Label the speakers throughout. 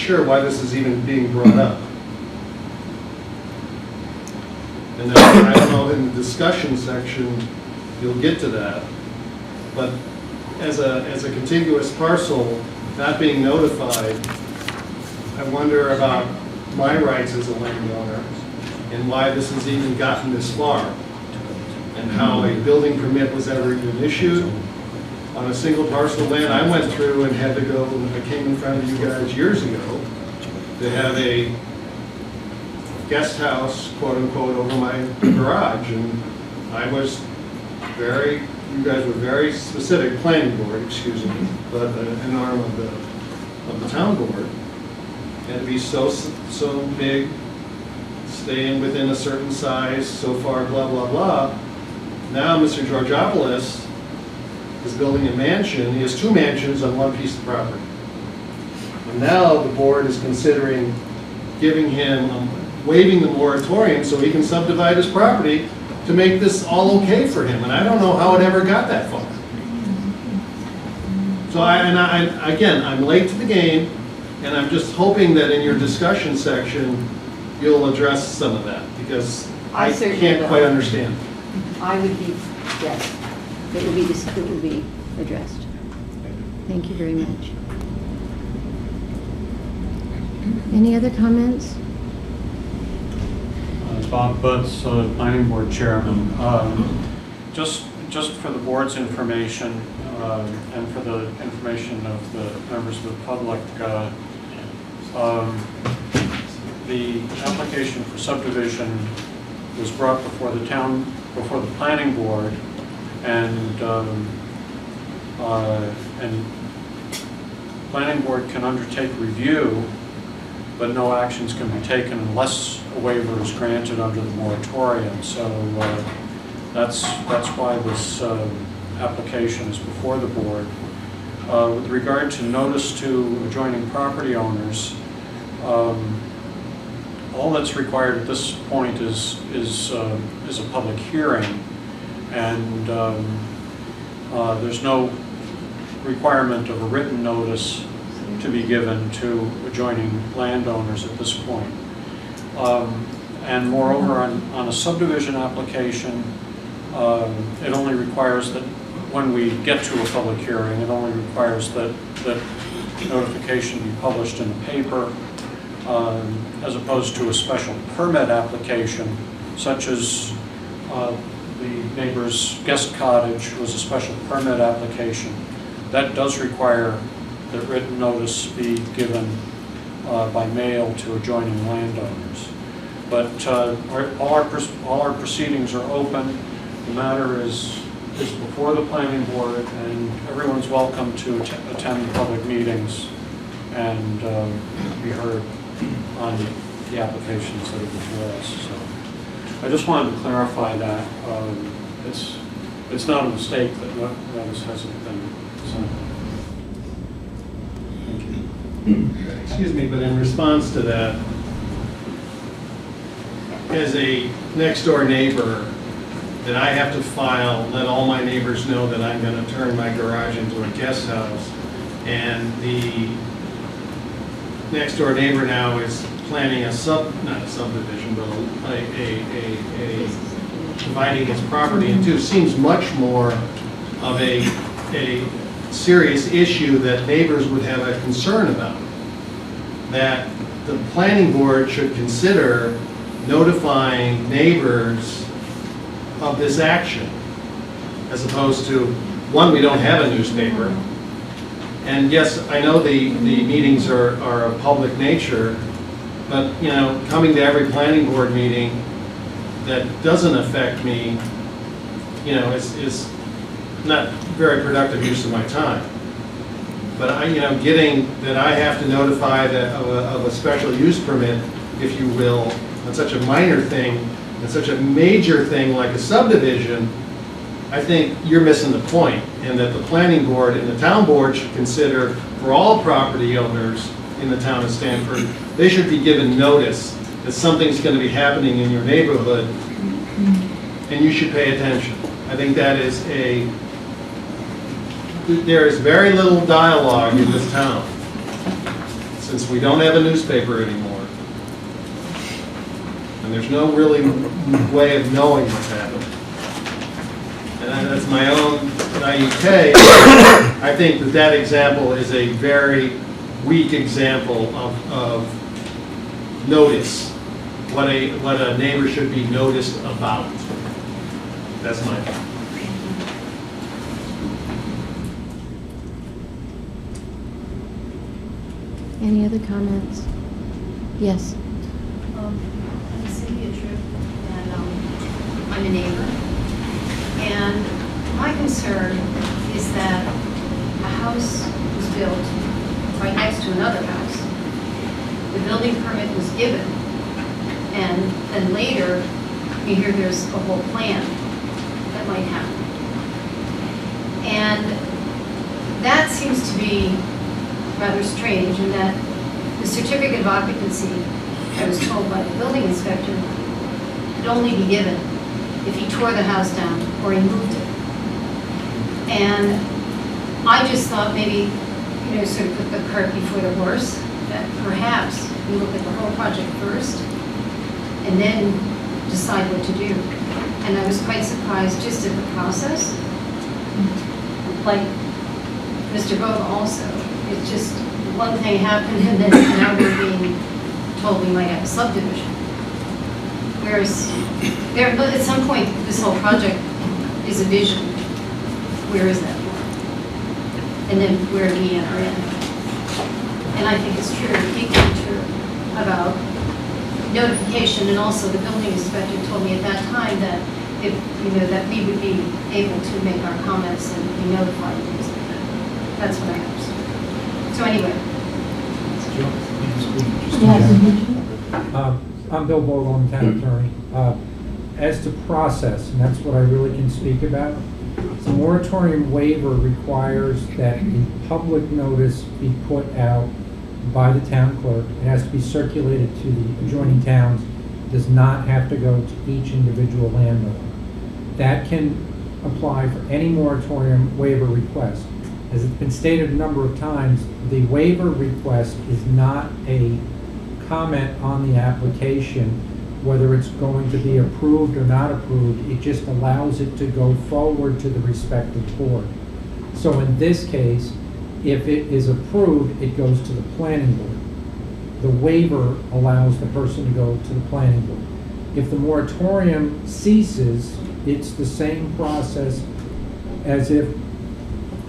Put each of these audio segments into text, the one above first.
Speaker 1: sure why this is even being brought up. And then, I don't know, in the discussion section, you'll get to that. But as a contiguous parcel, not being notified, I wonder about my rights as a landowner and why this has even gotten this far, and how a building permit was ever even issued on a single parcel of land. I went through and had to go, I came in front of you guys years ago to have a guest house, quote unquote, over my garage, and I was very, you guys were very specific, planning board, excuse me, but an arm of the town board, had to be so big, staying within a certain size, so far, blah, blah, blah. Now Mr. Georgopoulos is building a mansion. He has 2 mansions on one piece of property. And now the board is considering giving him, waiving the moratorium so he can subdivide his property to make this all okay for him. And I don't know how it ever got that far. So again, I'm late to the game, and I'm just hoping that in your discussion section, you'll address some of that, because I
Speaker 2: certainly
Speaker 1: can't
Speaker 2: will.
Speaker 1: quite understand.
Speaker 2: I would be, yes, it will be addressed. Thank you very much. Any other comments?
Speaker 3: Bob Butts, Planning Board Chairman. Just for the board's information and for the information of the members of the public, the application for subdivision was brought before the planning board, and planning board can undertake review, but no actions can be taken unless a waiver is granted under the moratorium. So that's why this application is before the board. With regard to notice to adjoining property owners, all that's required at this point is a public hearing, and there's no requirement of a written notice to be given to adjoining landowners at this point. And moreover, on a subdivision application, it only requires that when we get to a public hearing, it only requires that notification be published in the paper, as opposed to a special permit application, such as the neighbor's guest cottage was a special permit application. That does require that written notice be given by mail to adjoining landowners. But all our proceedings are open. The matter is before the planning board, and everyone's welcome to attend public meetings and be heard on the applications that are before us. So I just wanted to clarify that. It's not a mistake that notice hasn't been sent.
Speaker 1: Excuse me, but in response to that, as a next door neighbor, that I have to file, let all my neighbors know that I'm going to turn my garage into a guest house, and the next door neighbor now is planning not a subdivision, but a dividing his property in two, seems much more of a serious issue that neighbors would have a concern about. That the planning board should consider notifying neighbors of this action, as opposed to, one, we don't have a newspaper. And yes, I know the meetings are of public nature, but you know, coming to every planning board meeting that doesn't affect me, you know, is not very productive use of my time. But getting that I have to notify of a special use permit, if you will, on such a minor thing, and such a major thing like a subdivision, I think you're missing the point, and that the planning board and the town board should consider for all property owners in the town of Stamford, they should be given notice that something's going to be happening in your neighborhood, and you should pay attention. I think that is there is very little dialogue in this town. It's since we don't have a newspaper anymore, and there's no really way of knowing what's happening, and that's my own naivete, I think that example is a very weak example of notice, what a neighbor should be noticed about. That's my thought.
Speaker 2: Any other comments? Yes.
Speaker 4: I'm Cynthia Tripp, and I'm a neighbor. And my concern is that a house was built right next to another house. The building permit was given, and then later, you hear there's a whole plan that might happen. And that seems to be rather strange in that the certificate of occupancy, I was told by the building inspector, could only be given if he tore the house down or he moved it. And I just thought maybe, sort of put the cart before the horse, that perhaps we look at the whole project first and then decide what to do. And I was quite surprised just at the process. Like Mr. Vogt also, it's just one thing happened and then now we're being told we might have a subdivision. Whereas but at some point, this whole project is a vision. Where is that one? And then where do we enter in? And I think it's true, equally true, about notification, and also the building inspector told me at that time that if, that we would be able to make our comments and be notified and things like that. That's what I understood. So anyway.
Speaker 5: I'm Bill Bogle, I'm town attorney. As to process, and that's what I really can speak about, the moratorium waiver requires that a public notice be put out by the town clerk. It has to be circulated to the adjoining towns. It does not have to go to each individual landowner. That can apply for any moratorium waiver request. As it's been stated a number of times, the waiver request is not a comment on the application, whether it's going to be approved or not approved. It just allows it to go forward to the respective board. So in this case, if it is approved, it goes to the planning board. The waiver allows the person to go to the planning board. If the moratorium ceases, it's the same process as if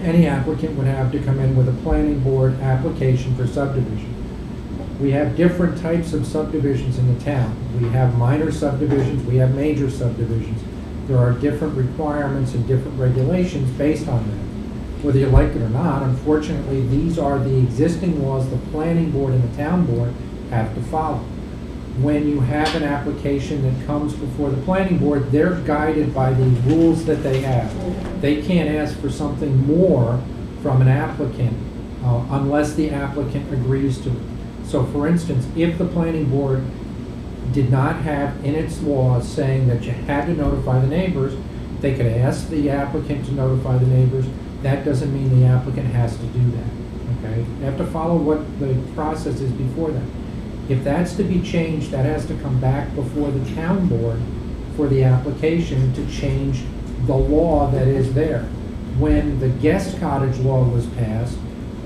Speaker 5: any applicant would have to come in with a planning board application for subdivision. We have different types of subdivisions in the town. We have minor subdivisions, we have major subdivisions. There are different requirements and different regulations based on that. Whether you like it or not, unfortunately, these are the existing laws the planning board and the town board have to follow. When you have an application that comes before the planning board, they're guided by the rules that they have. They can't ask for something more from an applicant unless the applicant agrees to it. So for instance, if the planning board did not have in its laws saying that you had to notify the neighbors, they could ask the applicant to notify the neighbors. That doesn't mean the applicant has to do that, okay? You have to follow what the process is before that. If that's to be changed, that has to come back before the town board for the application to change the law that is there. When the guest cottage law was passed,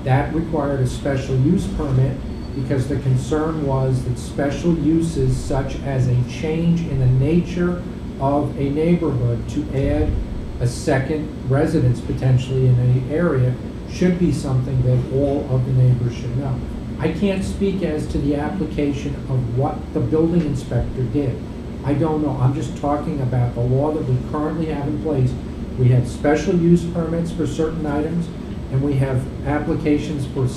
Speaker 5: that required a special use permit because the concern was that special uses such as a change in the nature of a neighborhood to add a second residence potentially in an area should be something that all of the neighbors should know. I can't speak as to the application of what the building inspector did. I don't know. I'm just talking about the law that we currently have in place. We have special use permits for certain items, and we have applications for